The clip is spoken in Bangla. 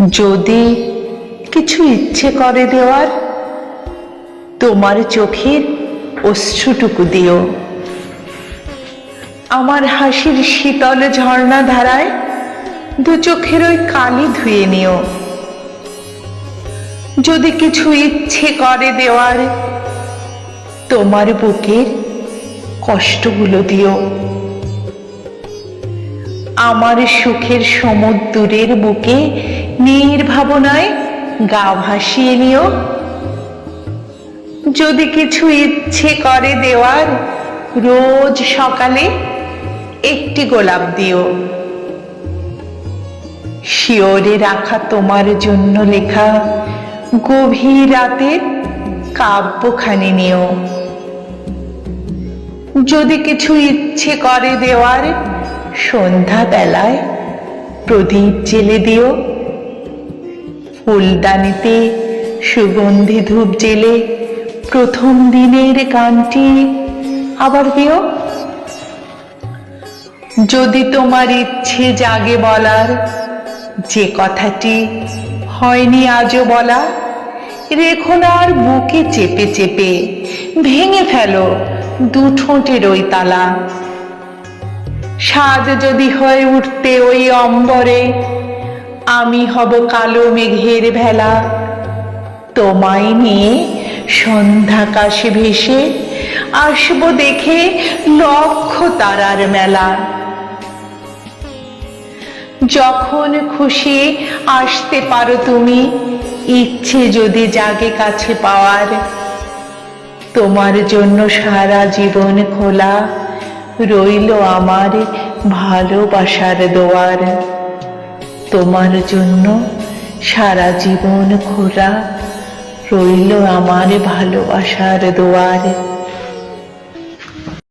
যদি কিছু ইচ্ছে করে দেওয়ার, তোমার চোখের অশ্রুটুকু দিও। আমার হাসির শীতল ঝর্ণা ধারায় দু চোখের ওই কালি ধুয়ে নিও। যদি কিছু ইচ্ছে করে দেওয়ার, তোমার বুকের কষ্টগুলো দিও। আমার সুখের সমুদ্রের বুকে নির্ভাবনায় গা ভাসিয়ে নিও। যদি কিছু ইচ্ছে করে দেওয়ার, রোজ সকালে একটি গোলাপ দিও। শিওরে রাখা তোমার জন্য লেখা গভীর রাতের কাব্যখানি নিও। যদি কিছু ইচ্ছে করে দেওয়ার, সন্ধ্যা বেলায় প্রদীপ জেলে দিও। ফুলদানিতে সুগন্ধি ধূপ জেলে প্রথম দিনের গানটি আবার দিও। যদি তোমার ইচ্ছে জাগে বলার, যে কথাটি হয়নি আজও বলা, রেখো না আর বুকে চেপে চেপে, ভেঙে ফেলো দু ঠোঁটের ওই তালা। সাজ যদি হয়ে উঠতে ওই অম্বরে, আমি হব কালো মেঘের ভেলা। তোমায় নিয়ে সন্ধ্যাকাশে ভেসে আসবো দেখে লক্ষ তারার মেলা। যখন খুশি আসতে পারো তুমি, ইচ্ছে যদি জাগে কাছে পাওয়ার। তোমার জন্য সারা জীবন খোলা রইল আমার ভালোবাসার দোয়ার। তোমার জন্য সারা জীবন খোলা রইল আমার ভালোবাসার দোয়ার।